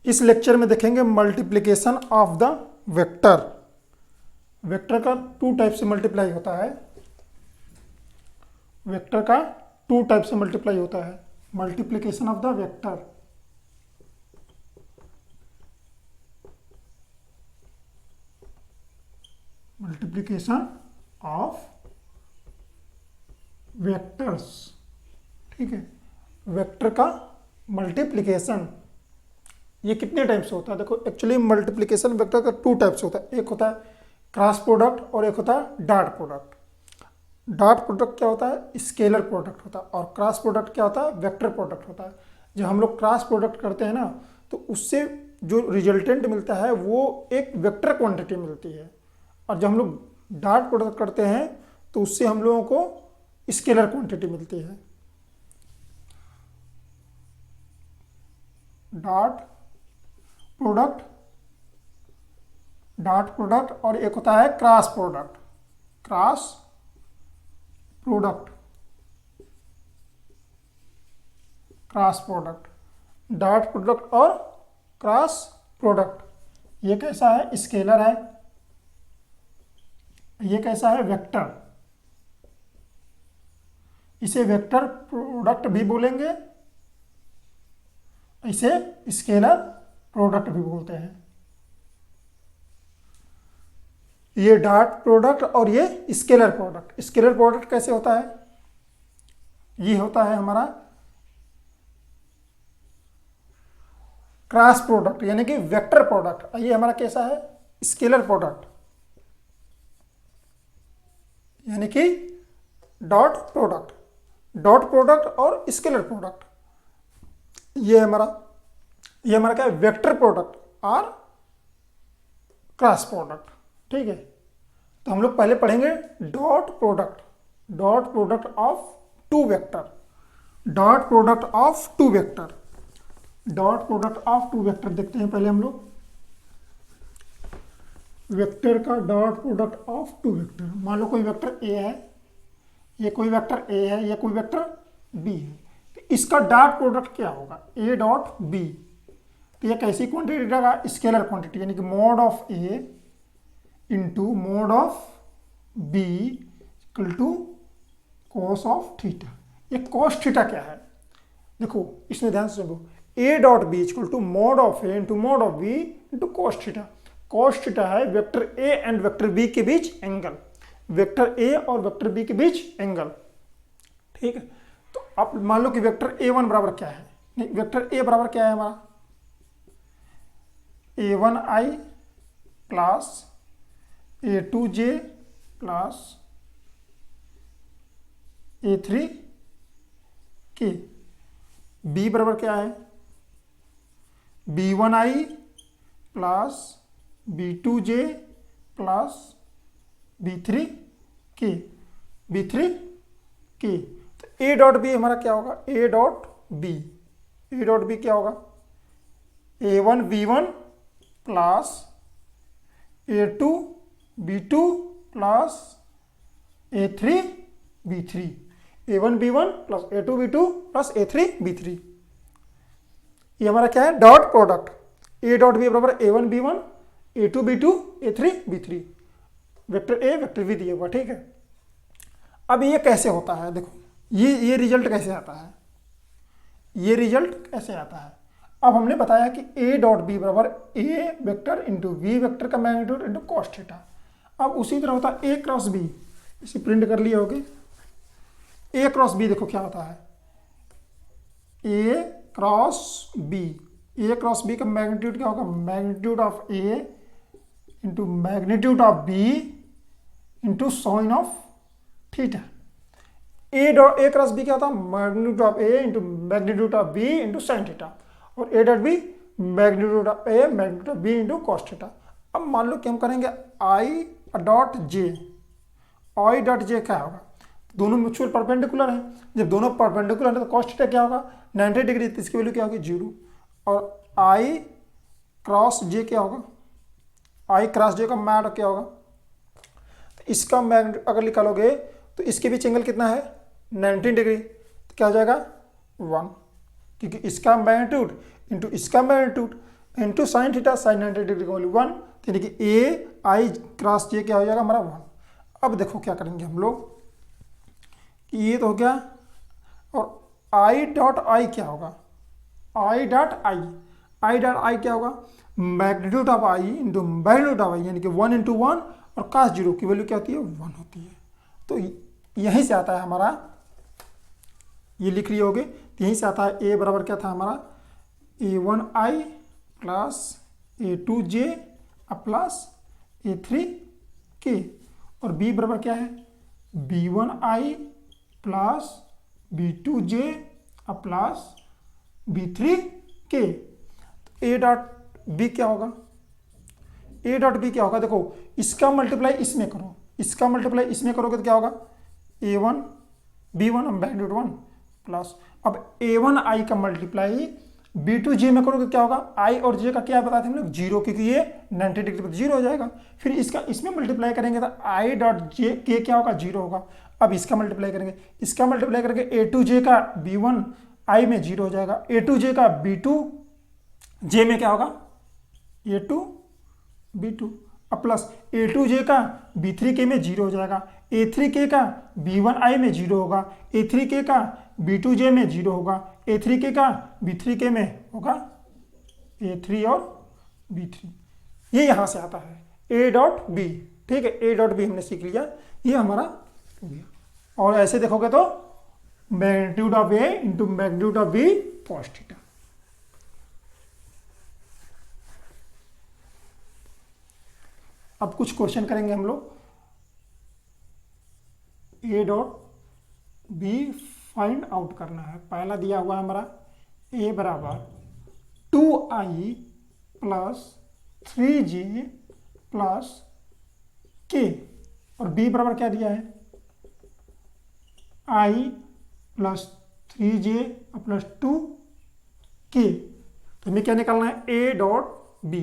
इस लेक्चर में देखेंगे multiplication of the vector. Vector का टू टाइप से मल्टीप्लाई होता है। वेक्टर का टू टाइप से मल्टीप्लाई होता है। Multiplication of the vector, multiplication of vectors. ठीक है, वेक्टर का मल्टीप्लिकेशन ये कितने टाइप से होता है? देखो एक्चुअली मल्टीप्लिकेशन वेक्टर का टू टाइप से होता है। एक होता है क्रॉस प्रोडक्ट और एक होता है डॉट प्रोडक्ट। डॉट प्रोडक्ट क्या होता है? स्केलर प्रोडक्ट होता है। और क्रॉस प्रोडक्ट क्या होता है? वेक्टर प्रोडक्ट होता है। जब हम लोग क्रॉस प्रोडक्ट करते हैं ना, तो उससे जो रिजल्टेंट मिलता है वो एक वेक्टर क्वांटिटी मिलती है। और जब हम लोग डॉट प्रोडक्ट करते हैं तो उससे हम लोगों को स्केलर क्वांटिटी मिलती है। डॉट प्रोडक्ट और एक होता है cross product. Cross product dot product और क्रॉस प्रोडक्ट। ये कैसा है? स्केलर है। ये कैसा है? वेक्टर। इसे वेक्टर प्रोडक्ट भी बोलेंगे, इसे स्केलर प्रोडक्ट भी बोलते हैं। ये डॉट प्रोडक्ट और ये स्केलर प्रोडक्ट। स्केलर प्रोडक्ट कैसे होता है? ये होता है हमारा क्रॉस प्रोडक्ट यानी कि वेक्टर प्रोडक्ट। ये हमारा कैसा है? स्केलर प्रोडक्ट यानी कि डॉट प्रोडक्ट और स्केलर प्रोडक्ट। ये हमारा क्या है? वेक्टर प्रोडक्ट और क्रॉस प्रोडक्ट। ठीक है, तो हम लोग पहले पढ़ेंगे dot product of two vector. Dot product of two vector देखते हैं पहले हम लोग। वेक्टर का dot product of two vector. मान लो कोई वेक्टर ए है, ये कोई वेक्टर ए है, ये कोई वेक्टर बी है, तो इसका डॉट प्रोडक्ट क्या होगा? A dot B. तो ये कैसी क्वांटिटी रहेगा? स्केलर क्वांटिटी यानी कि mod of A into mod of B equal to cos of theta. ये कॉस थीटा क्या है? देखो इसमें ध्यान से सुनो। A dot B equal to mod of A into mod of B into cos theta. कॉस थीटा है vector A and vector B के बीच एंगल। वेक्टर ए और वेक्टर बी के बीच एंगल। ठीक है, तो अब मान लो कि वेक्टर a1 बराबर क्या है? नहीं, वेक्टर ए बराबर क्या है हमारा? a1i plus a2j plus a3k। b बराबर क्या है? b1i plus b2j plus b3k। तो a डॉट बी हमारा क्या होगा? a डॉट बी क्या होगा? a1 b1 plus a2 b2 plus a3 b3। a1 b1 plus a2 b2 plus a3 b3। ये हमारा क्या है? Dot product. a dot B बराबर a1 b1 a2 b2 a3 b3। Vector A vector B दिया हुआ। ठीक है, अब ये कैसे होता है? देखो ये रिजल्ट कैसे आता है? अब हमने बताया कि ए डॉट बी बराबर ए वेक्टर इंटू बी वेक्टर का मैग्नीट्यूड इंटू कॉस थीटा। अब उसी तरह होता है ए क्रॉस बी। इसे प्रिंट कर लिए होगे। ए क्रॉस बी देखो क्या होता है? ए क्रॉस बी का मैग्नीट्यूड क्या होगा? Magnitude of A into magnitude of B into sine of theta. A cross B क्या होता है? Magnitude of A into magnitude of B into sine theta. और A dot B magnitude of A magnitude of B into cos theta. अब मान लो कि हम करेंगे I dot J. क्या होगा? दोनों म्यूचुअल परपेंडिकुलर है। जब दोनों परपेंडिकुलर है तो कॉस थीटा क्या होगा? 90 डिग्री। तो इसकी वैल्यू क्या होगी? 0। और आई क्रॉस जे क्या होगा? आई क्रॉस जे का मैग्नीट्यूड क्या होगा? तो इसका मैग्नीट्यूड अगर निकालोगे तो इसके बीच एंगल कितना है? 19 डिग्री। तो क्या हो जाएगा? 1, क्योंकि इसका मैग्नीट्यूड इंटू इसका magnitude into sine theta, sine 90 degree का वैल्यू 1, यानी कि ए आई क्रॉस जे क्या हो जाएगा हमारा 1। अब देखो क्या करेंगे हम लोग कि ये तो हो गया, और आई डॉट आई क्या होगा, आई डॉट आई क्या होगा, magnitude of I into magnitude of I, यानी कि 1 इंटू 1, और cos 0 की वैल्यू क्या होती है 1 होती है। तो यहीं से आता है हमारा, ये लिख लिए होगे, तो यहीं से आता है ए बराबर क्या था हमारा a1i plus a2j plus a3k, और b बराबर क्या है b1i plus b2j plus b3k। तो a डॉट बी क्या होगा, a डॉट बी क्या होगा, देखो इसका मल्टीप्लाई इसमें करो, इसका मल्टीप्लाई इसमें करोगे तो क्या होगा a1 b1 मैग्नीट्यूड 1 प्लस, अब a1i का मल्टीप्लाई b2j में करोगे तो क्या होगा, i और j का क्या बताते हैं हम लोग 0, क्योंकि ये 90 डिग्री पर 0 हो जाएगा। फिर इसका इसमें मल्टीप्लाई करेंगे तो i डॉट जे के क्या होगा 0 होगा। अब इसका मल्टीप्लाई करेंगे, इसका मल्टीप्लाई करके a2j का b1 i में 0 हो जाएगा, a2j का b2j में क्या होगा a2 b2, अब प्लस a2j का b3k में 0 हो जाएगा, a3k का b1i में 0 होगा, a3k का b2j में 0 होगा, a3k का b3k में होगा a3 और b3। ये यहाँ से आता है a डॉट बी, ठीक है, a डॉट बी हमने सीख लिया, ये हमारा हो गया। और ऐसे देखोगे तो magnitude of A into magnitude of B cos theta. अब कुछ क्वेश्चन करेंगे हम लोग, A dot B find out करना है। पहला दिया हुआ है हमारा ए बराबर 2i प्लस 3j प्लस के, और बी बराबर क्या दिया है i plus 3j plus 2k। तो हमें क्या निकालना है A dot B.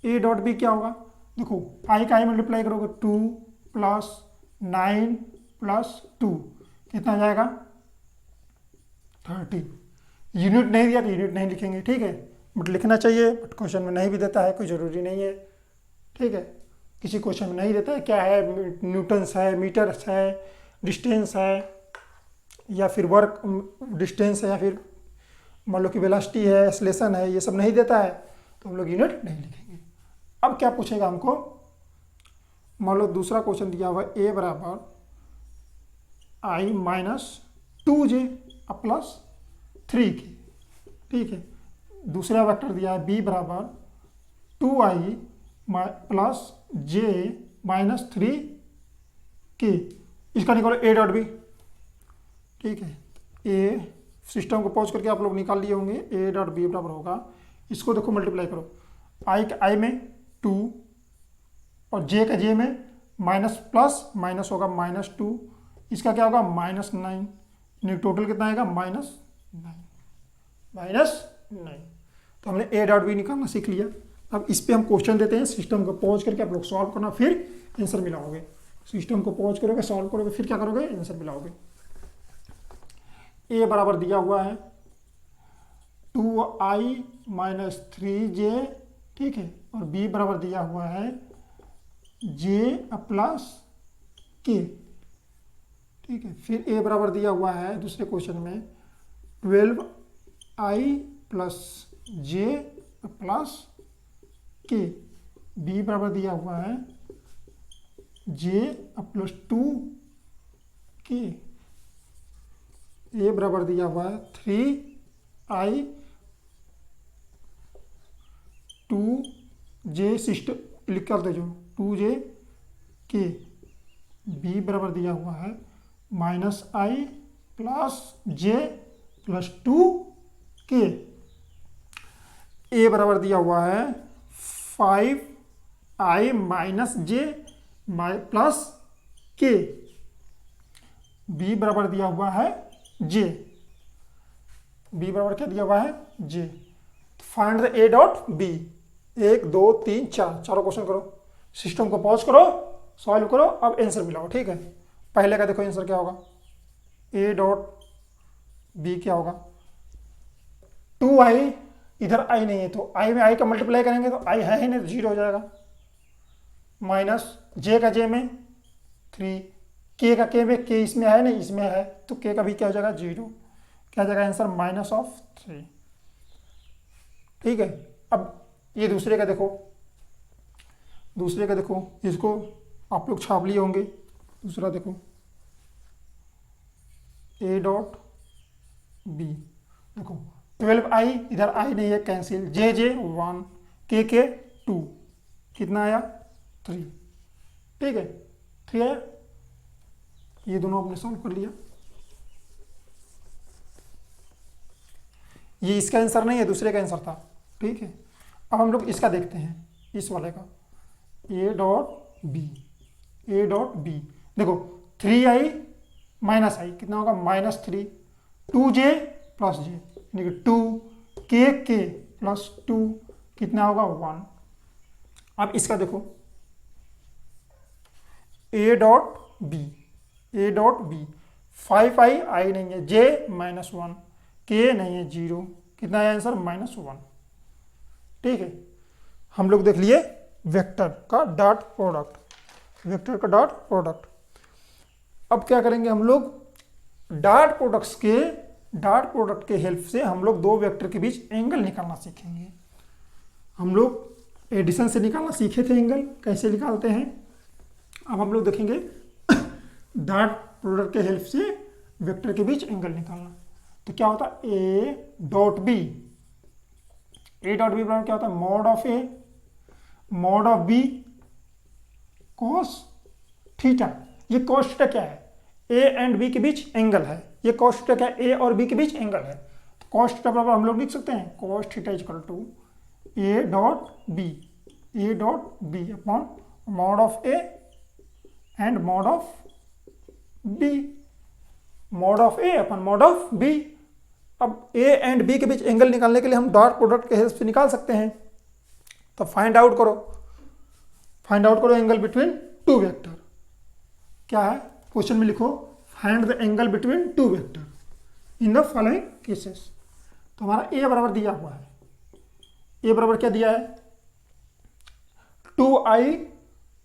A dot B क्या होगा, देखो i का i मल्टीप्लाई करोगे 2 प्लस 9 प्लस 2 कितना जाएगा 30। यूनिट नहीं दिया तो यूनिट नहीं लिखेंगे, ठीक है, बट लिखना चाहिए, बट क्वेश्चन में नहीं भी देता है, कोई ज़रूरी नहीं है, ठीक है, किसी क्वेश्चन में नहीं देता है क्या है, न्यूटन्स है, मीटर्स है, डिस्टेंस है, या फिर वर्क डिस्टेंस है, या फिर मान लो कि वेलोसिटी है, एक्सेलरेशन है, ये सब नहीं देता है तो हम लोग यूनिट नहीं लिखेंगे। अब क्या पूछेगा हमको, मान लो दूसरा क्वेश्चन दिया हुआ ए बराबर i minus 2j plus 3k, ठीक है, दूसरा वेक्टर दिया है b बराबर 2i plus j minus 3k, इसका निकालो ए डॉट बी, ठीक है। ए सिस्टम को पॉज करके आप लोग निकाल लिए होंगे, ए डॉट बी बराबर होगा, इसको देखो मल्टीप्लाई करो, आई का आई में 2 और जे का जे में माइनस प्लस माइनस होगा -2, इसका क्या होगा -9, टोटल कितना आएगा -9। तो हमने ए डॉट बी निकालना सीख लिया। अब इस पे हम क्वेश्चन देते हैं, सिस्टम को पॉज करके आप लोग सॉल्व करना, फिर आंसर मिलाओगे। सिस्टम को पॉज करोगे, सॉल्व करोगे, फिर क्या करोगे आंसर मिलाओगे। ए बराबर दिया हुआ है 2i माइनस 3j, ठीक है, और बी बराबर दिया हुआ है j प्लस के, ठीक है। फिर ए बराबर दिया हुआ है दूसरे क्वेश्चन में 12i प्लस j प्लस के, बी बराबर दिया हुआ है j प्लस 2k, ए बराबर दिया हुआ है 3i 2j सिस्टम लिख कर दो जो 2j के, बी बराबर दिया हुआ है -i plus j plus 2k, A बराबर दिया हुआ है 5i minus j plus k, B बराबर दिया हुआ है j, बी बराबर क्या दिया हुआ है j। Find the A dot B, 1 2 3 4 चारों क्वेश्चन करो, सिस्टम को पॉज करो, सॉल्व करो, अब आंसर मिलाओ, ठीक है। पहले का देखो आंसर क्या होगा, ए डॉट बी क्या होगा 2i इधर आई नहीं है तो आई में आई का मल्टीप्लाई करेंगे तो आई है ही नहीं तो 0 हो जाएगा, माइनस जे का जे में 3, के का के में, के इसमें है नहीं इसमें है तो के का भी क्या हो जाएगा 0, क्या हो जाएगा आंसर -3। ठीक है। अब ये दूसरे का देखो, इसको आप लोग छाप लिए होंगे। दूसरा देखो a डॉट बी, देखो 12i, इधर आई नहीं है कैंसिल, जे 1, के 2, कितना आया 3। ठीक है, 3 आया, ये दोनों आपने सॉल्व कर लिया। ये इसका आंसर नहीं है, दूसरे का आंसर था। ठीक है, अब हम लोग इसका देखते हैं, इस वाले का a डॉट बी, देखो 3i माइनस आई कितना होगा -3, 2j प्लस जे यानी कि 2, के प्लस 2 कितना होगा 1। अब इसका देखो a डॉट बी, 5i आई नहीं है, j -1, के नहीं है 0, कितना है आंसर -1। ठीक है, हम लोग देख लिए वेक्टर का डॉट प्रोडक्ट, अब क्या करेंगे हम लोग, डॉट प्रोडक्ट के हेल्प से हम लोग दो वेक्टर के बीच एंगल निकालना सीखेंगे। हम लोग एडिशन से निकालना सीखे थे एंगल, कैसे निकालते हैं अब हम लोग देखेंगे डॉट प्रोडक्ट के हेल्प से वेक्टर के बीच एंगल निकालना। तो क्या होता है ए डॉट बी बराबर क्या होता है mod of B cos theta. ये कॉस थीटा क्या है, ए एंड बी के बीच एंगल है, ये कॉस थीटा क्या है, ए और बी के बीच एंगल है। तो कॉस थीटा बराबर हम लोग लिख सकते हैं cos theta equal to A dot B upon mod of A and mod of B, mod of A upon mod of B. अब ए एंड बी के बीच एंगल निकालने के लिए हम डॉट प्रोडक्ट के हेल्प से निकाल सकते हैं। तो फाइंड आउट करो एंगल बिटवीन टू वेक्टर। क्या है क्वेश्चन में लिखो, find the angle between two vector in the following cases. तो हमारा ए बराबर दिया हुआ है, ए बराबर क्या दिया है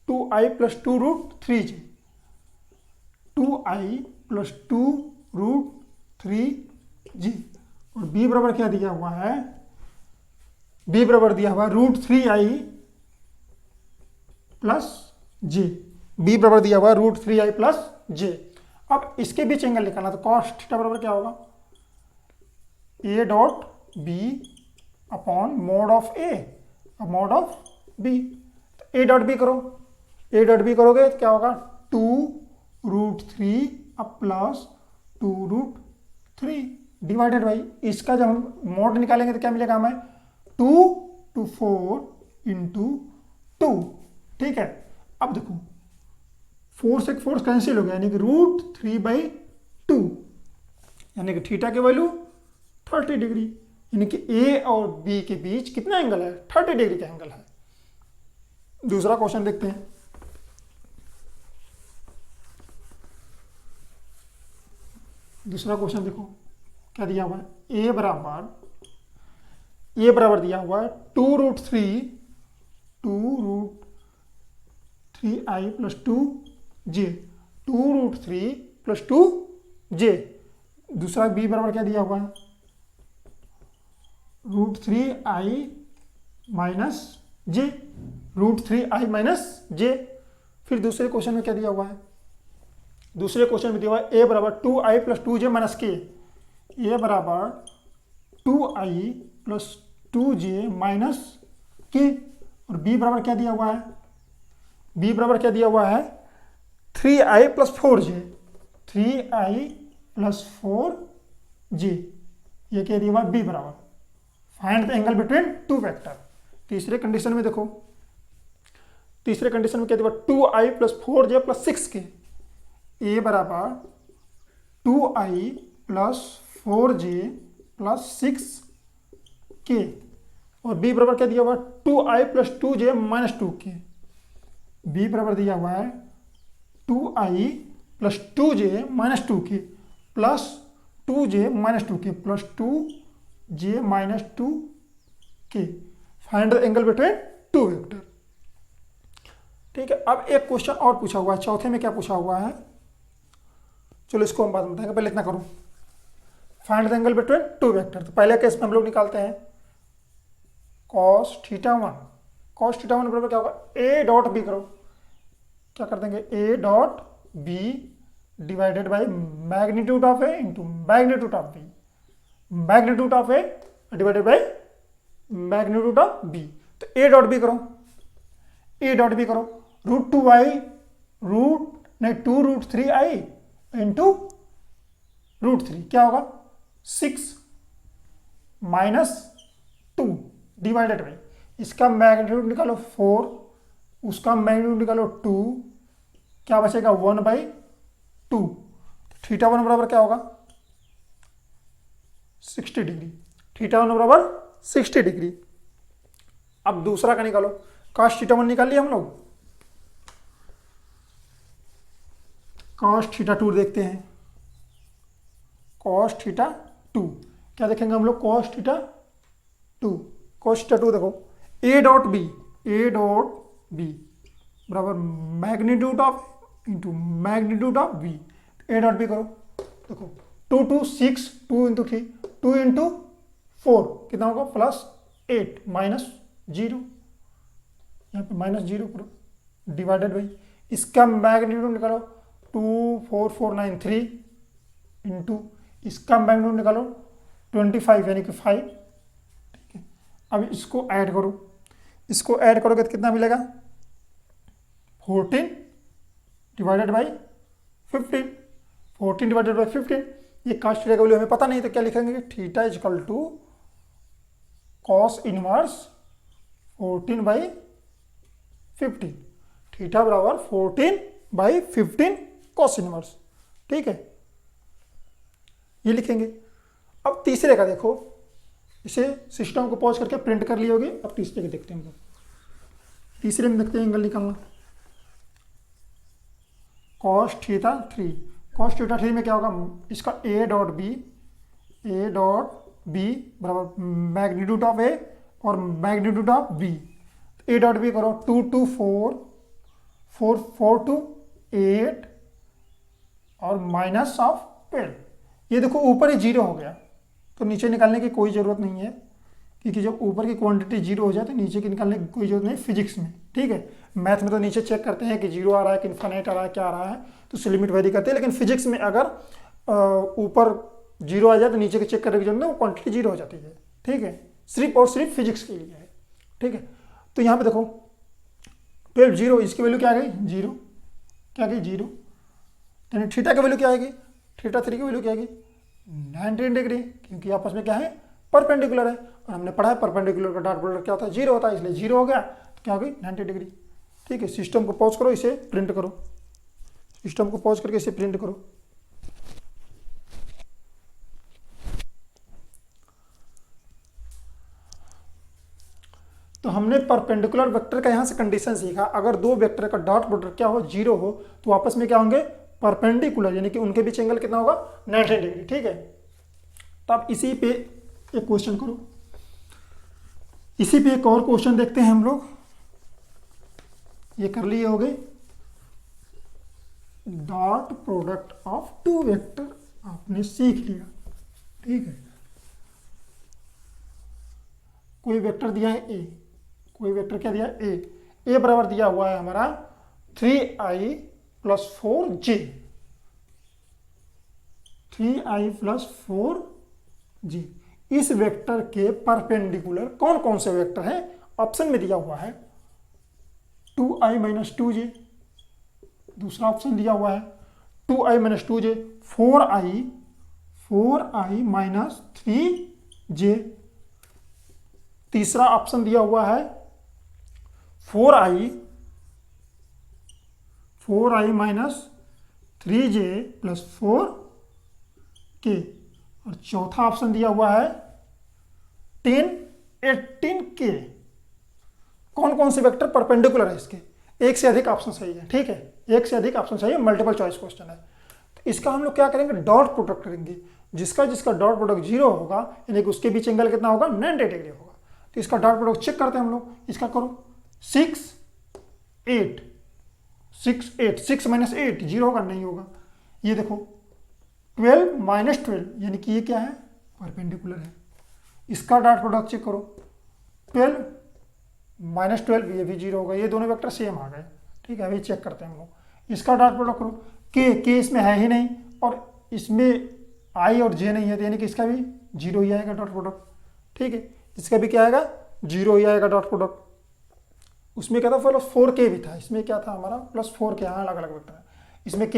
2i plus 2 root 3j, 2i plus 2 root 3j। और b बराबर क्या दिया हुआ है, b बराबर दिया हुआ root 3i plus j, b बराबर दिया हुआ रूट 3i प्लस j। अब इसके बीच एंगल निकालना, तो कॉस थीटा बराबर क्या होगा a dot b upon mode of a mod of b। तो a डॉट b करोगे तो क्या होगा 2 रूट 3 अब प्लस 2 रूट 3 डिवाइडेड बाई, इसका जब हम मोड निकालेंगे तो क्या मिलेगा हमें 2 to 4 इंटू 2। ठीक है, अब देखो 4 से 4 कैंसिल हो गया यानी कि रूट 3/2, यानी कि थीटा की वैल्यू 30 डिग्री, यानी कि ए और बी के बीच कितना एंगल है 30 डिग्री का एंगल है। दूसरा क्वेश्चन देखते हैं। दूसरा क्वेश्चन देखो क्या दिया हुआ है, ए बराबर दिया हुआ है 2 root 3i plus 2j, 2 root 3 plus 2j। दूसरा b बराबर क्या दिया हुआ है root 3i minus j, root 3i minus j। फिर दूसरे क्वेश्चन में क्या दिया हुआ है, दूसरे क्वेश्चन में दिया हुआ है a बराबर 2i plus 2j minus k, a बराबर 2i plus 2j minus k। और b बराबर क्या दिया हुआ है, b बराबर क्या दिया हुआ है 3i plus 4j, 3i plus 4j। ये क्या दिया हुआ है b बराबर find the angle between two vector. तीसरे कंडीशन में देखो, तीसरे कंडीशन में क्या दिया हुआ 2i plus 4j plus 6k, a बराबर 2i plus 4j plus 6k। और b बराबर क्या दिया हुआ 2i plus 2j minus 2k, b बराबर दिया हुआ है 2i plus 2j minus 2k plus 2j minus 2k plus 2j minus 2 के, find the angle between two vector. ठीक है, अब एक क्वेश्चन और पूछा हुआ है, चौथे में क्या पूछा हुआ है, चलो इसको हम बाद में बताएंगे, पहले इतना करूं। Find the angle between two vector, तो पहले केस में हम लोग निकालते हैं cos theta one. Cos theta one बराबर क्या होगा, ए डॉट बी करो, क्या कर देंगे, A dot B divided by magnitude of A into magnitude of B, magnitude of A divided by magnitude of B. तो ए डॉट बी करो, A dot B करो, रूट टू आई, रूट नहीं 2√3i into √3 क्या होगा 6 minus 2 divided by, इसका magnitude निकालो 4, उसका magnitude निकालो 2, क्या बचेगा 1/2। थीटा वन बराबर क्या होगा 60 डिग्री, थीटा वन बराबर 60 डिग्री। अब दूसरा का निकालो, कॉस थीटा वन निकाल लिया हम लोग, कॉस थीटा टू देखते हैं, कॉस थीटा टू क्या देखेंगे हम लोग, cos theta two, cos theta two देखो, A dot B, A dot B बराबर magnitude of into magnitude of B, A dot B करो, देखो 2 2 6 2 इंटू 3 2 इंटू 4 कितना होगा +8 माइनस 0, यहाँ पे -0 करो डिवाइडेड बाई, इसका मैग्नीट्यूड निकालो 24493 इंटू इसका मैग्नीट्यूड निकालो 25 यानी कि 5। ठीक है, अब इसको ऐड करो, इसको ऐड करोगे तो कितना मिलेगा 14 डिवाइडेड बाई 15, 14 डिवाइडेड बाई 15, ये कॉस थीटा का वैल्यू हमें पता नहीं तो क्या लिखेंगे, theta is equal to cos inverse 14/15, theta बराबर 14/15 कॉस इनवर्स। ठीक है, ये लिखेंगे। अब तीसरे का देखो, इसे सिस्टम को पॉज करके प्रिंट कर लिए होगे, अब तीसरे के देखते हैं हम लोग, तीसरे में देखते हैं एंगल निकालना, cos theta three, cos theta three में क्या होगा, इसका A dot B, A dot B बराबर मैग्नीट्यूड ऑफ ए और magnitude of B, A dot B करो 2 2 4 4 4 2 8 और माइनस ऑफ 12, ये देखो ऊपर ही 0 हो गया तो नीचे निकालने की कोई ज़रूरत नहीं है, क्योंकि जब ऊपर की क्वांटिटी 0 हो जाए तो नीचे की निकालने की कोई जरूरत नहीं फिजिक्स में। ठीक है, मैथ में तो नीचे चेक करते हैं कि 0 आ रहा है कि इन्फिनिट आ रहा है, क्या आ रहा है, तो उससे लिमिट वेरी करते हैं, लेकिन फिजिक्स में अगर ऊपर 0 आ जाए तो नीचे के चेक करने की जरूरत नहीं, वो क्वांटिटी 0 हो जाती है। ठीक है, सिर्फ और सिर्फ फिजिक्स के लिए है। ठीक है, तो यहाँ पे देखो 12 0, इसकी वैल्यू क्या आ गई 0, क्या आ गई 0, यानी थीटा की वैल्यू क्या आएगी, थीटा थ्री की वैल्यू क्या आएगी 19 डिग्री, क्योंकि आपस में क्या है परपेंडिकुलर है, और हमने पढ़ा है परपेंडिकुलर का डॉट प्रोडक्ट क्या होता है 0 होता है, इसलिए 0 हो गया तो क्या हो गई 90 डिग्री। ठीक है, सिस्टम को पॉज करो, इसे प्रिंट करो, सिस्टम को पॉज करके इसे प्रिंट करो। तो हमने परपेंडिकुलर वेक्टर का यहाँ से कंडीशन सीखा, अगर दो वेक्टर का डॉट प्रोडक्ट क्या हो 0 हो तो आपस में क्या होंगे परपेंडिकुलर, यानी कि उनके बीच एंगल कितना होगा 90 डिग्री। ठीक है, तो आप इसी पे एक क्वेश्चन करो, इसी पे एक और क्वेश्चन देखते हैं हम लोग, ये कर लिए हो गए, dot product of two vector आपने सीख लिया। ठीक है, कोई वेक्टर दिया है ए, कोई वेक्टर क्या दिया है ए बराबर दिया हुआ है हमारा 3i + 4j, 3i + 4j, इस वेक्टर के परपेंडिकुलर कौन कौन से वेक्टर हैं, ऑप्शन में दिया हुआ है 2i - 2j, दूसरा ऑप्शन दिया हुआ है 2i - 2j, 4i - 3j, तीसरा ऑप्शन दिया हुआ है 4i - 3j + 4k, और चौथा ऑप्शन दिया हुआ है 10 18k। कौन कौन से वेक्टर परपेंडिकुलर है इसके, एक से अधिक ऑप्शन सही है। ठीक है, एक से अधिक ऑप्शन सही है, मल्टीपल चॉइस क्वेश्चन है। तो इसका हम लोग क्या करेंगे, डॉट प्रोडक्ट करेंगे, जिसका जिसका डॉट प्रोडक्ट 0 होगा यानी कि उसके बीच एंगल कितना होगा 90 डिग्री होगा। तो इसका डॉट प्रोडक्ट चेक करते हैं हम लोग। इसका करो 6 8 6 8 6 माइनस 8 जीरो होगा, नहीं होगा। ये देखो 12 माइनस 12 यानी कि ये क्या है, परपेंडिकुलर है। इसका डॉट प्रोडक्ट चेक करो 12 माइनस 12 ये भी जीरो होगा, ये दोनों वेक्टर सेम आ गए। ठीक है, अभी चेक करते हैं हम लोग। इसका डॉट प्रोडक्ट करो के इसमें है ही नहीं और इसमें आई और जे नहीं है, तो यानी कि इसका भी जीरो ही आएगा डॉट प्रोडक्ट। ठीक है, इसका भी क्या आएगा, जीरो ही आएगा डॉट प्रोडक्ट। उसमें क्या था, +4k भी था, इसमें क्या था हमारा +4k, हाँ अलग अलग वेक्टर है। इसमें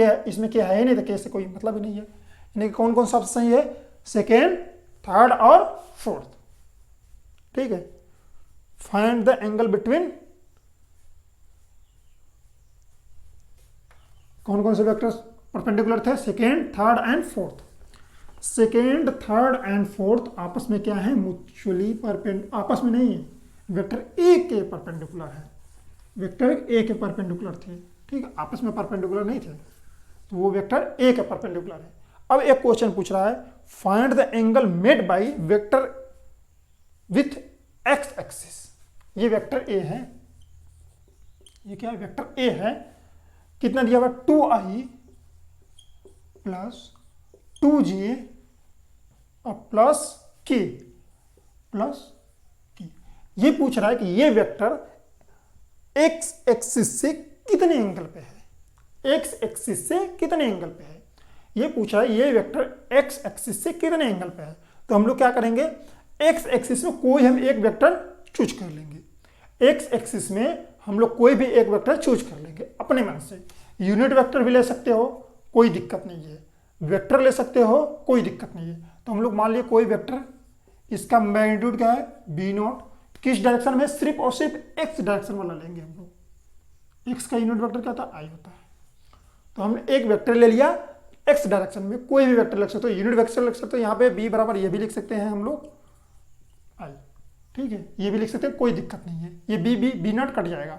क्या है ही नहीं, तो के से कोई मतलब ही नहीं है। यानी कि कौन कौन सा ऑप्शन सही है, सेकेंड, थर्ड और फोर्थ। ठीक है, फाइंड द एंगल बिटवीन, कौन कौन से वेक्टर्स परपेंडिकुलर थे, second, third and fourth. Second, third and fourth आपस में क्या है, म्यूचुअली आपस में नहीं है, वेक्टर ए के परपेंडिकुलर है, वेक्टर ए के परपेंडिकुलर थे। ठीक है, आपस में परपेंडिकुलर नहीं थे, तो वो वेक्टर ए के परपेंडिकुलर है। अब एक क्वेश्चन पूछ रहा है, find the angle made by vector with x axis. ये वेक्टर ए है, ये क्या है, वेक्टर ए है। कितना दिया हुआ, 2i प्लस 2j और प्लस k प्लस k। ये पूछ रहा है कि ये वेक्टर x एक्सिस से कितने एंगल पे है, x एक्सिस से कितने एंगल पे है। ये पूछ रहा है ये वेक्टर x एक्सिस से कितने एंगल पे है। तो हम लोग क्या करेंगे, x एक्सिस में कोई हम एक वेक्टर चूज कर लेंगे। x एक्सिस में हम लोग कोई भी एक वेक्टर चूज कर लेंगे अपने मन से। यूनिट वेक्टर भी ले सकते हो, कोई दिक्कत नहीं है, वेक्टर ले सकते हो, कोई दिक्कत नहीं है। तो हम लोग मान लिए कोई वेक्टर, इसका मैग्नीट्यूड क्या है, b0, किस डायरेक्शन में, सिर्फ और सिर्फ x डायरेक्शन वाला लेंगे हम लोग। x का यूनिट वेक्टर क्या होता है, i होता है। तो हमने एक वेक्टर ले लिया x डायरेक्शन में, कोई भी वेक्टर लिख सकते हो, यूनिट वेक्टर लिख सकते हो। यहाँ पे b बराबर ये भी लिख सकते हैं हम लोग i। ठीक है, ये भी लिख सकते हैं, कोई दिक्कत नहीं है। ये b0 कट जाएगा।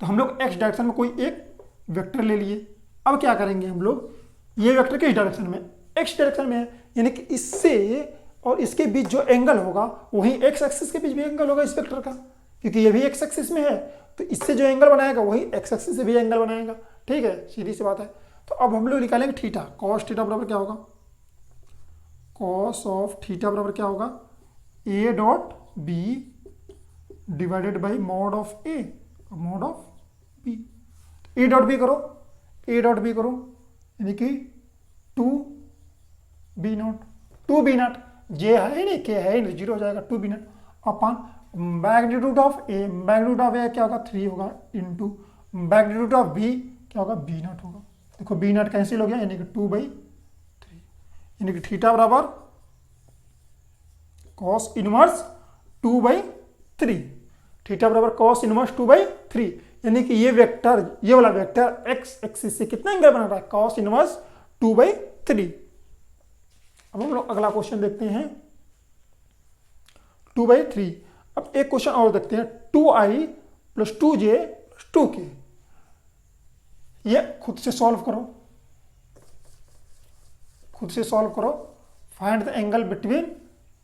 तो हम लोग x डायरेक्शन में कोई एक वेक्टर ले लिए। अब क्या करेंगे हम लोग, ये वेक्टर किस डायरेक्शन में, x डायरेक्शन में है, यानी कि इससे और इसके बीच जो एंगल होगा वही x एक्सिस के बीच भी एंगल होगा इस वेक्टर का, क्योंकि ये भी x एक्सिस में है। तो इससे जो एंगल बनाएगा वही x एक्सिस से भी एंगल बनाएगा। ठीक है, सीधी सी बात है। तो अब हम लोग निकालेंगे थीटा, कॉस थीटा बराबर क्या होगा, कॉस ऑफ थीटा बराबर क्या होगा, a dot b divided by mod of a mod of b। a dot b करो, a डॉट b करो, यानी कि 2b0, 2b0, j है ही नहीं, k है ही नहीं, जीरो हो जाएगा, 2b0 upon magnitude of a, magnitude of a क्या होगा, 3 होगा, इंटू मैग्नीट्यूड ऑफ b क्या होगा, b0 होगा। देखो b0 कैंसिल हो गया, यानी कि 2/3, यानी कि थीटा बराबर कॉस इनवर्स 2/3, थीटा बराबर कॉस इनवर्स 2/3, यानी कि ये वेक्टर, ये वाला वेक्टर x एक्सिस से कितना एंगल बना रहा है, कॉस इनवर्स 2/3। अब हम लोग अगला क्वेश्चन देखते हैं 2/3। अब एक क्वेश्चन और देखते हैं, 2i plus 2j plus 2k। ये खुद से सॉल्व करो, खुद से सॉल्व करो। Find the angle between,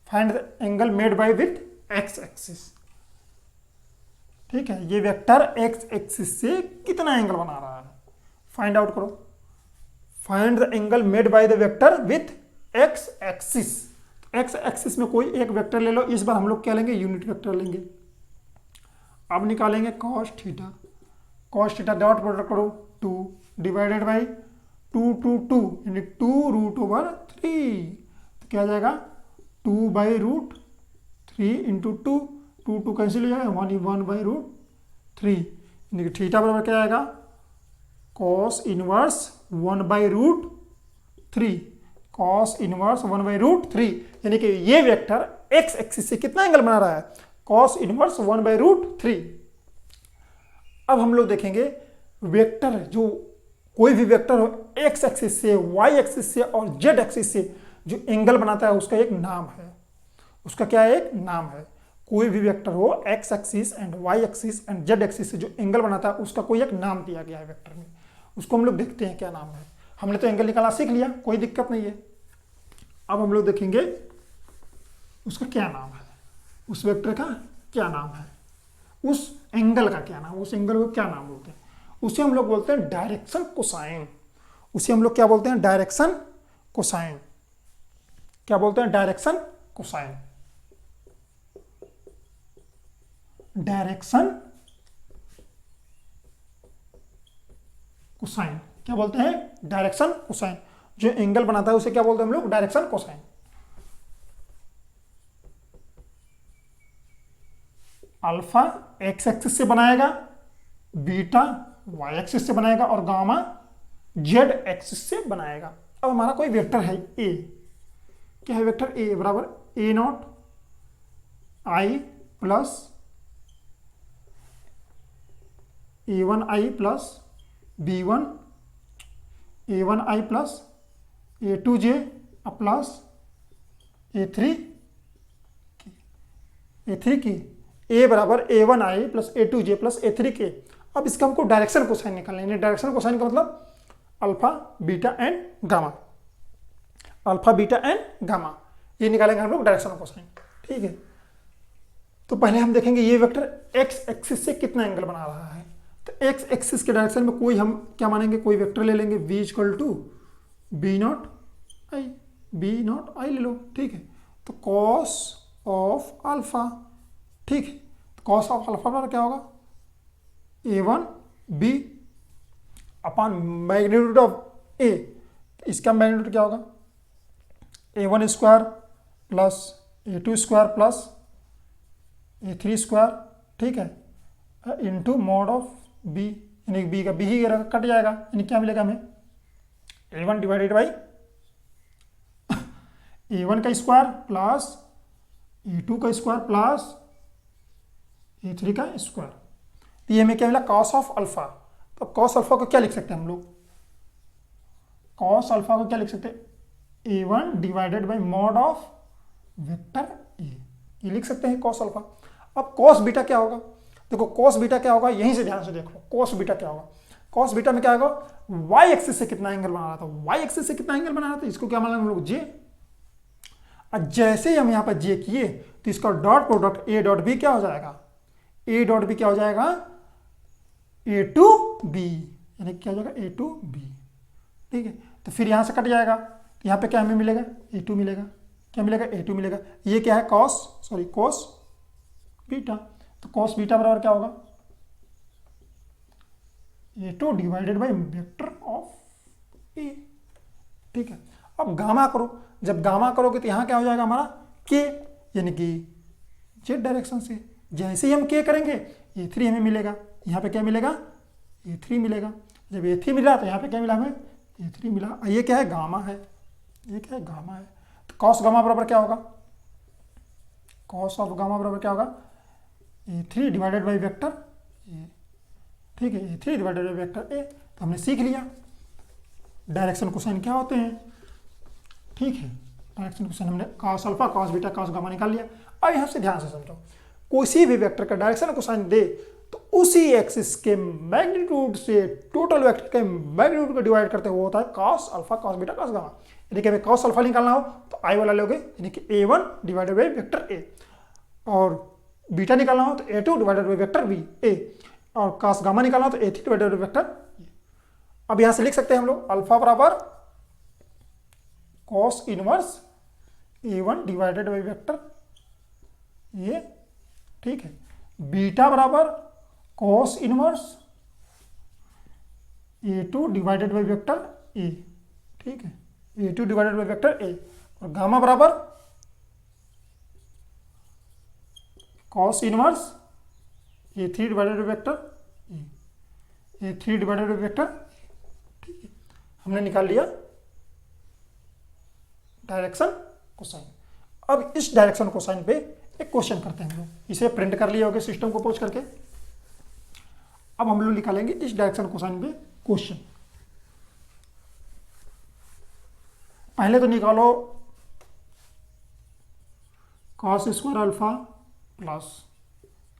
find the angle made by with x axis. ठीक है, ये वेक्टर x एक्सिस से कितना एंगल बना रहा है, फाइंड आउट करो। Find the angle made by the vector with x axis. x axis में कोई एक वेक्टर ले लो, इस बार हम लोग क्या लेंगे, यूनिट वेक्टर लेंगे। अब निकालेंगे cos theta, cos theta dot product करो, 2 डिवाइडेड बाई 2 यानी 2√3। तो क्या आ जाएगा, 2/√3 इंटू 2 कैंसिल हो जाएगा, 1/√3, यानी कि थीटा बराबर क्या आएगा, cos इनवर्स 1/√3, cos इनवर्स 1/√3, यानी कि ये वेक्टर x एक्सिस से कितना एंगल बना रहा है, cos इनवर्स 1/√3। अब हम लोग देखेंगे वेक्टर, जो कोई भी वेक्टर हो x एक्सिस से, y एक्सिस से और z एक्सिस से जो एंगल बनाता है उसका एक नाम है, उसका क्या है, एक नाम है। कोई भी वेक्टर हो x axis and y axis and z axis से जो एंगल बनाता है उसका कोई एक नाम दिया गया है वेक्टर में, उसको हम लोग देखते हैं क्या नाम है। हमने तो एंगल निकाला सीख लिया, कोई दिक्कत नहीं है। अब हम लोग देखेंगे उसका क्या नाम है। उस वेक्टर का क्या नाम है, उस एंगल का क्या नाम, उस एंगल को क्या नाम बोलते हैं, उसे हम लोग बोलते हैं डायरेक्शन कोसाइन। उसे हम लोग क्या बोलते हैं, डायरेक्शन कोसाइन। क्या बोलते हैं, डायरेक्शन कोसाइन। डायरेक्शन कोसाइन क्या बोलते हैं, डायरेक्शन कोसाइन। जो एंगल बनाता है उसे क्या बोलते हैं हम लोग, direction cosine. Alpha x axis से बनाएगा, बीटा वाई एक्सिस से बनाएगा और गामा जेड एक्सिस से बनाएगा। अब हमारा कोई वेक्टर है ए, क्या है वेक्टर ए बराबर A naught I plus A one I plus B one A one I plus A two J plus A three की ए बराबर A one I plus A two J plus A three के। अब इसका हमको direction cosine निकालना है। Direction cosine का मतलब alpha beta and gamma, alpha beta and gamma, ये निकालेंगे हम लोग डायरेक्शन कोसाइन। ठीक है, तो पहले हम देखेंगे ये वेक्टर एक्स एक्सिस से कितना एंगल बना रहा है। तो एक्स एक्सिस के डायरेक्शन में कोई हम क्या मानेंगे, कोई वेक्टर ले लेंगे v equal to B naught I ले लो। ठीक है, तो कॉस ऑफ अल्फा, ठीक है, तो कॉस ऑफ अल्फा पर क्या होगा, A one B upon magnitude of A. इसका मैग्नीट्यूड क्या होगा, A one square plus A two square plus A three square, ठीक है, इंटू मॉड ऑफ बी, यानी बी का बी ही कट जाएगा, यानी क्या मिलेगा हमें, A one divided by A one का स्क्वायर प्लस ए टू का स्क्वायर प्लस ए थ्री का स्क्वायर। तो ये हमें क्या मिला, कॉस ऑफ अल्फा। तो कॉस अल्फा को क्या लिख सकते हैं हम लोग, कॉस अल्फा को क्या लिख सकते हैं, A one divided by mod of vector A, ये लिख सकते हैं कॉस अल्फा। अब कॉस बीटा क्या होगा, देखो कॉस बीटा क्या होगा, यहीं से ध्यान से देखो कॉस बीटा क्या होगा। कॉस बीटा में क्या होगा, वाई एक्सिस से कितना एंगल बना रहा था, वाई एक्सिस से कितना एंगल बना रहा था, इसको क्या माना हम लोग, जे। और जैसे ही हम यहाँ पर जे किए तो इसका dot product A dot B क्या हो जाएगा, ए डॉट बी क्या हो जाएगा, ए टू बी, यानी क्या हो जाएगा, ए टू बी। ठीक है, तो फिर यहाँ से कट जाएगा, तो यहाँ पे क्या हमें मिलेगा, ए टू मिलेगा, क्या मिलेगा, ए टू मिलेगा। ये क्या है, कॉस बीटा। तो कॉस बीटा बराबर क्या होगा, A two divided by vector of A. ठीक है, अब गामा करो, जब गामा करोगे तो यहाँ क्या हो जाएगा हमारा, के, यानी कि जेड डायरेक्शन से। जैसे ही हम के करेंगे ए थ्री हमें मिलेगा, यहाँ पे क्या मिलेगा, ए थ्री मिलेगा। जब ए थ्री मिला तो यहाँ पे क्या मिला हमें, ए थ्री मिला। ये क्या है, गामा है, ये क्या है, गामा है। तो कॉस गामा बराबर क्या होगा, कॉस ऑफ गामा बराबर क्या होगा, A three divided by vector A. ठीक है, A three divided by vector A. तो हमने सीख लिया डायरेक्शन कोसाइन क्या होते हैं। ठीक है, डायरेक्शन कोसाइन हमने cos alpha cos beta cos gamma निकाल लिया। अब यहाँ से ध्यान से समझो, किसी भी वेक्टर का डायरेक्शन कोसाइन दे तो उसी एक्सिस के मैग्नीट्यूड से टोटल वेक्टर के मैग्नीट्यूड को डिवाइड करते हुए होता है cos alpha cos beta cos gamma. यानी कि हमें कॉस अल्फा निकालना हो तो आई वाला लोगे, यानी कि A one divided by vector A, और बीटा निकालना हो तो A two divided by vector B A, और कॉस गामा निकालना हो तो A three divided by vector A. अब यहाँ से लिख सकते हैं हम लोग अल्फा बराबर cos inverse A one divided by vector A. ठीक है, बीटा बराबर cos inverse A two divided by vector A. ठीक है, A two divided by vector A, और गामा बराबर cos inverse A three divided by vector A three divided by vector. ठीक है, हमने निकाल लिया डायरेक्शन कोसाइन। अब इस डायरेक्शन कोसाइन पे एक क्वेश्चन करते हैं हम लोग, इसे प्रिंट कर लिए होगे सिस्टम को पोच करके। अब हम लोग निकालेंगे इस डायरेक्शन कोसाइन पे क्वेश्चन। पहले तो निकालो cos square alpha plus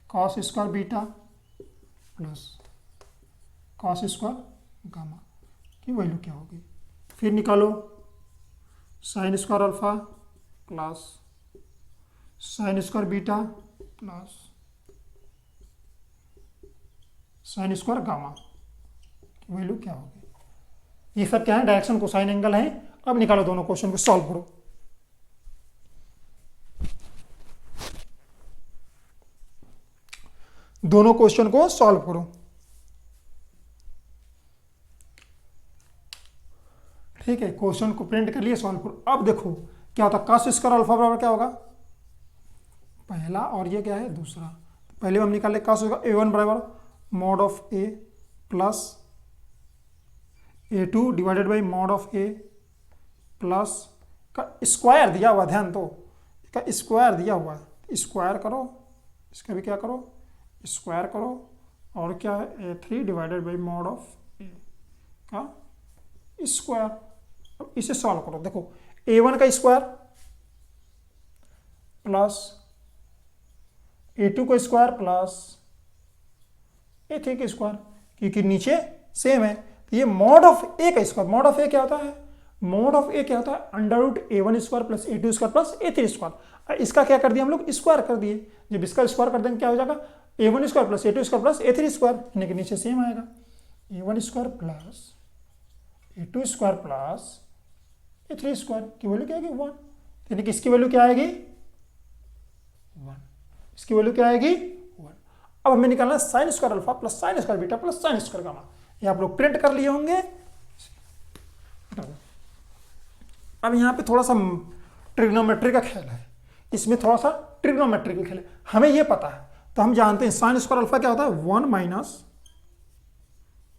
cos square beta plus cos square gamma की वैल्यू क्या होगी। फिर निकालो sine square alpha plus sine square beta plus sine square gamma की वैल्यू क्या होगी। ये सब क्या है, डायरेक्शन कोसाइन एंगल है। अब निकालो दोनों क्वेश्चन को सॉल्व करो। दोनों क्वेश्चन को सॉल्व करो। ठीक है, क्वेश्चन को प्रिंट कर लिए, सॉल्व करो। अब देखो क्या होता है, cos स्क्वायर अल्फा बराबर क्या होगा, पहला, और ये क्या है दूसरा। पहले हम निकाले cos स्क्वायर a1 बराबर mod of a plus a2 divided by mod of a plus का स्क्वायर दिया हुआ, ध्यान दो, का स्क्वायर दिया हुआ है, स्क्वायर करो, इसका भी क्या करो, स्क्वायर करो, और क्या है a3 divided by mod of a का स्क्वायर। अब इसे सॉल्व करो, देखो a1 का स्क्वायर प्लस a2 का स्क्वायर प्लस a3 का स्क्वायर, क्योंकि नीचे सेम है। तो ये मॉड ऑफ ए का स्क्वायर, मॉड ऑफ ए क्या होता है, मॉड ऑफ ए क्या होता है, under root a1 square plus a2 square plus a3 square. इसका क्या कर दिया हम लोग, स्क्वायर कर दिए। जब इसका स्क्वायर कर देंगे क्या हो जाएगा, a1 square plus a2 square plus a3 square, यानी कि नीचे सेम आएगा, a1 square plus a2 square plus a3 square की वैल्यू क्या आएगी 1, यानी कि इसकी वैल्यू क्या आएगी 1, इसकी वैल्यू क्या आएगी 1। अब हमें निकालना है sine square alpha plus sine square beta plus sine square gamma. ये आप लोग प्रिंट कर लिए होंगे। अब यहाँ पे थोड़ा सा ट्रिग्नोमेट्री का खेल है, इसमें थोड़ा सा ट्रिग्नोमेट्री का खेल है, हमें ये पता है। तो हम जानते हैं साइन स्क्वायर अल्फा क्या होता है, 1 minus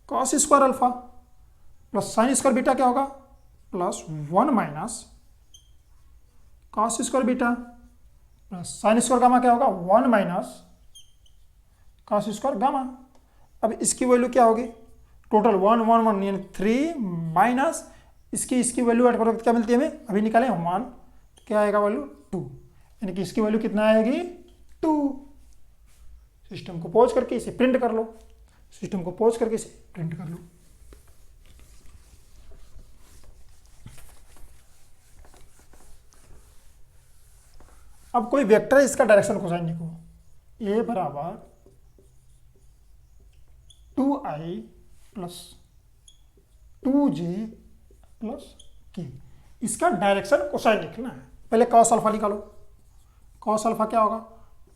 cos square alpha plus sine square beta क्या होगा, plus 1 minus cos square beta plus sine square gamma क्या होगा, 1 माइनस कॉस स्क्वायर गामा। अब इसकी वैल्यू क्या होगी, टोटल 1 1 1 यानी 3 माइनस इसकी वैल्यू ऐड करोगे तो क्या मिलती है हमें, अभी निकालें 1, क्या आएगा वैल्यू 2, यानी कि इसकी वैल्यू कितना आएगी 2। सिस्टम को पॉज करके इसे प्रिंट कर लो, सिस्टम को पॉज करके इसे प्रिंट कर लो। अब कोई वेक्टर है, इसका डायरेक्शन कोसाइन लिखो, a बराबर 2i plus 2j plus k, इसका डायरेक्शन कोसाइन लिखना है। पहले कॉस अल्फा निकालो, कॉस अल्फा क्या होगा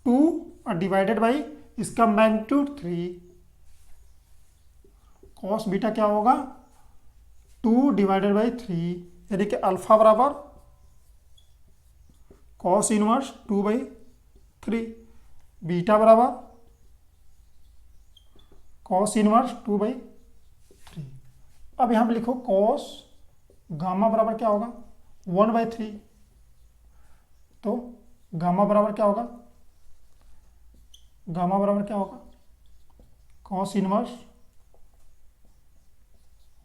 2 और डिवाइडेड बाई इसका मैग्नीट्यूड 3, कॉस बीटा क्या होगा 2 डिवाइडेड बाई 3, यानी कि अल्फा बराबर कॉस इनवर्स 2/3, बीटा बराबर कॉस इनवर्स 2/3। अब यहाँ पे लिखो कॉस गामा बराबर क्या होगा 1/3, तो गामा बराबर क्या होगा, गामा बराबर क्या होगा कॉस इनवर्स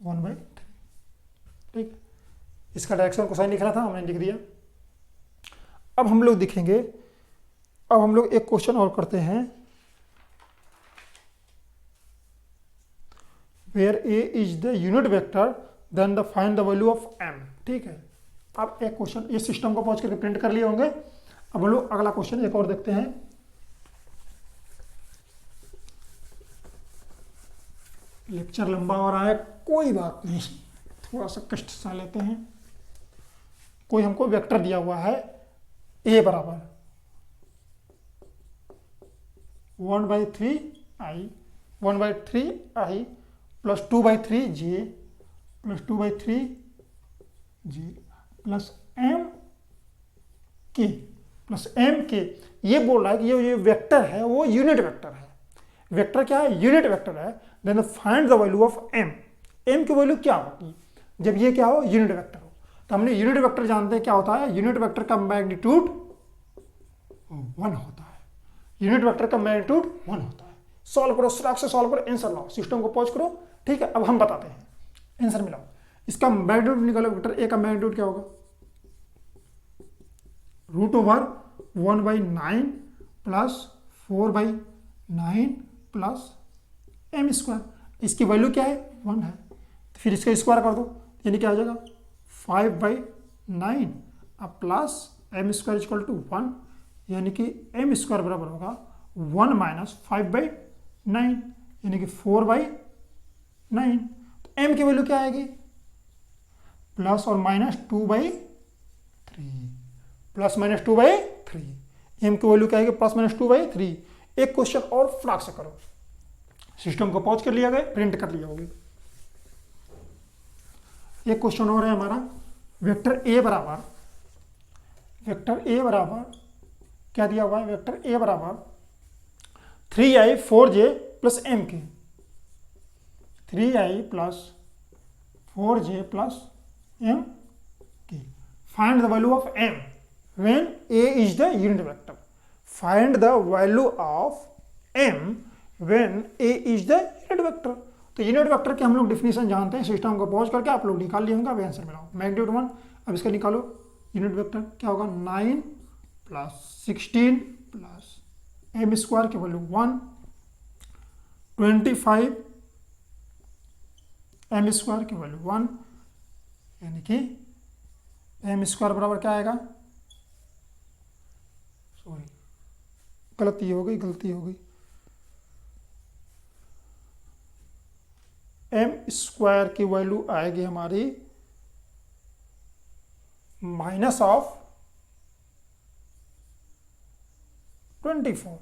1/3। ठीक, इसका डायरेक्शन कोसाइन लिख रहा था, हमने लिख दिया। अब हम लोग देखेंगे, अब हम लोग एक क्वेश्चन और करते हैं, where a is the unit vector then the find the value of m। ठीक है, अब एक क्वेश्चन, ये सिस्टम को पहुंच करके प्रिंट कर लिए होंगे। अब हम लोग अगला क्वेश्चन एक और देखते हैं। लेक्चर लंबा हो रहा है, कोई बात नहीं, थोड़ा सा कष्ट सा लेते हैं। कोई हमको वेक्टर दिया हुआ है a बराबर 1/3i plus 2/3j plus 2/3j plus m k ये बोल रहा है कि ये वेक्टर है वो यूनिट वेक्टर है। वेक्टर क्या है, यूनिट वेक्टर है। Then find the value of m की वैल्यू क्या होगी जब ये क्या हो, यूनिट वेक्टर हो। तो हमने यूनिट वेक्टर जानते हैं क्या होता है, यूनिट वेक्टर का मैग्नीट्यूड 1 होता है, यूनिट वेक्टर का मैग्नीट्यूड 1 होता है। सॉल्व करो, स्लैब से सॉल्व करो, आंसर लाओ, सिस्टम को पॉज करो। ठीक है, अब हम बताते हैं, आंसर मिलाओ। इसका मैग्नीट्यूड निकालो, वेक्टर ए का मैग्नीट्यूड क्या होगा, √1/9 प्लस 4/9 प्लस m²। इसकी वैल्यू क्या है 1 है, तो फिर इसका स्क्वायर कर दो, यानी क्या आ जाएगा 5/9 अब प्लस m² = 1, यानी कि एम स्क्वायर बराबर होगा 1 माइनस 5/9 यानी कि 4/9। तो एम की वैल्यू क्या आएगी? प्लस और माइनस 2/3, प्लस माइनस 2/3। एम की वैल्यू क्या आएगी? Plus minus 2/3। एक क्वेश्चन और फटाक से करो। सिस्टम को पॉज कर लिया गया, प्रिंट कर लिया होगा। एक क्वेश्चन और है हमारा, वेक्टर ए बराबर क्या दिया हुआ है? वेक्टर ए बराबर 3i 4j plus M K, 3i plus 4j plus M K. Find the value of M when A is the unit vector. Find the value of M when A is the unit vector. तो unit vector के हम लोग definition जानते हैं। System को pause करके आप लोग निकाल लिए होंगे। अब आंसर मिलाओ। मैग्नीट्यूड 1, अब इसका निकालो यूनिट वेक्टर क्या होगा? 9 प्लस 16 प्लस एम स्क्वायर की वैल्यू 1, 25 एम स्क्वायर की वैल्यू 1, यानी कि एम स्क्वायर बराबर क्या आएगा? सॉरी, गलती हो गई। एम स्क्वायर की वैल्यू आएगी हमारी माइनस ऑफ 24,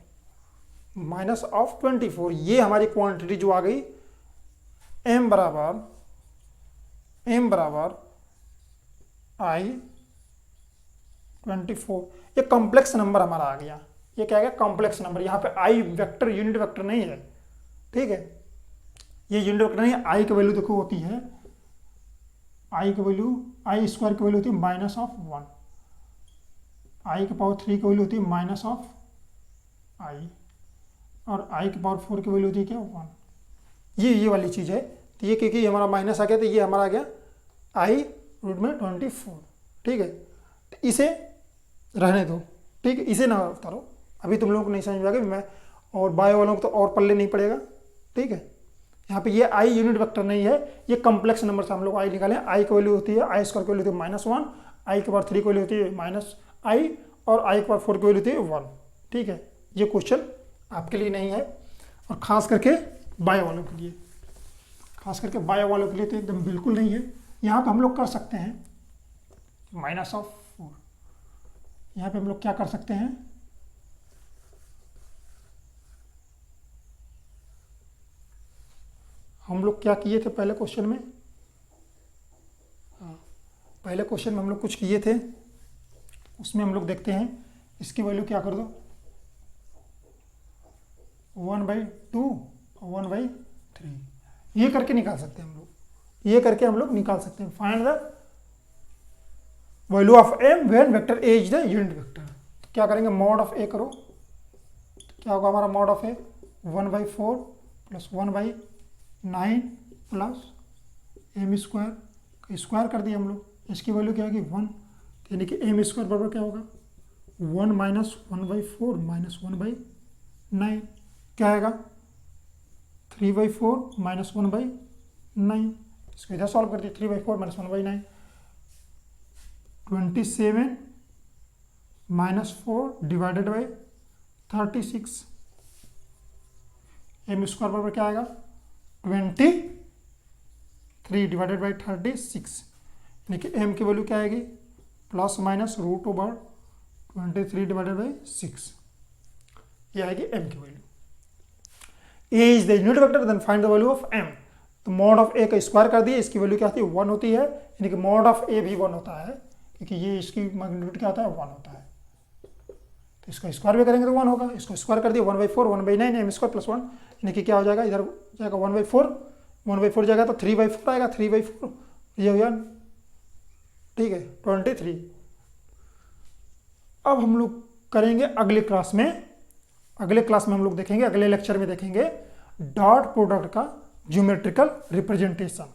माइनस ऑफ 24। ये हमारी क्वांटिटी जो आ गई एम बराबर आई 24। ये कॉम्प्लेक्स नंबर हमारा आ गया। ये क्या है? Complex number. यहाँ पे आई वेक्टर यूनिट वेक्टर नहीं है, ठीक है? ये यूनिट वेक्टर नहीं है। आई की वैल्यू देखो होती है, आई की वैल्यू, आई स्क्वायर की वैल्यू होती है माइनस ऑफ 1, आई की पावर 3 की वैल्यू होती है माइनस ऑफ आई, और आई की पावर 4 की वैल्यू होती है क्या? 1। ये वाली चीज़ है। तो ये क्योंकि हमारा माइनस आ गया तो ये हमारा आ गया आई रूट में 24, ठीक है? तो इसे रहने दो, ठीक है? इसे ना उतारो, अभी तुम लोगों को नहीं समझ में आएगा। मैं और बायो वालों को तो और पल्ले नहीं पड़ेगा, ठीक है? यहाँ पे ये आई यूनिट वेक्टर नहीं है, ये कॉम्प्लेक्स नंबर से हम लोग आई निकालें। आई की वैल्यू होती है, आई स्क्वायर की वैल्यू होती है -1, आई के पावर 3 की वैल्यू होती है माइनस आई, और आई के पावर 4 की वैल्यू होती है 1, ठीक है? ये क्वेश्चन आपके लिए नहीं है, और खास करके बायो वालों के लिए, तो एकदम बिल्कुल नहीं है। यहाँ पे हम लोग कर सकते हैं माइनस ऑफ 4। यहाँ पे हम लोग क्या कर सकते हैं? हम लोग क्या किए थे पहले क्वेश्चन में? पहले क्वेश्चन में हम लोग कुछ किए थे, उसमें हम लोग देखते हैं। इसकी वैल्यू क्या कर दो? 1/2 और 1/3। ये करके निकाल सकते हैं हम लोग, निकाल सकते हैं। Find the value of M when vector A is the unit vector. तो क्या करेंगे? मॉड ऑफ ए करो। तो क्या होगा हमारा mod of A? 1/4 plus 1/9 plus M square कर दिया हम लोग। इसकी वैल्यू क्या होगी? 1, यानी कि एम स्क्वायर बराबर क्या होगा? 1 माइनस 1/4 माइनस 1/9 क्या आएगा? 3/4 माइनस 1/9। इसको इधर सॉल्व कर दिए। 3/4 minus 1/9, 27 minus 4 divided by 36। M square बराबर क्या आएगा? 23 डिवाइडेड बाई 36, यानी कि एम की वैल्यू क्या आएगी? प्लस माइनस √23 डिवाइडेड बाई 6, ये आएगी एम की value. A is the unit vector, then find the value of M. तो मॉड ऑफ ए का स्क्वायर कर दिए, इसकी वैल्यू क्या होती है? 1 होती है, यानी कि मॉड ऑफ ए भी 1 होता है, क्योंकि ये इसकी मैग्नीट्यूड क्या होता है? 1 होता है। तो इसका स्क्वायर भी करेंगे तो 1 होगा। इसको स्क्वायर कर दिया 1/4 1/9 एम स्क्वायर प्लस 1, यानी कि क्या हो जाएगा? इधर जाएगा 1/4 जाएगा तो 3/4 आएगा। 3/4 ये हो गया, ठीक है, 23। अब हम लोग करेंगे अगले क्लास में हम लोग देखेंगे, अगले लेक्चर में देखेंगे डॉट प्रोडक्ट का ज्योमेट्रिकल रिप्रेजेंटेशन।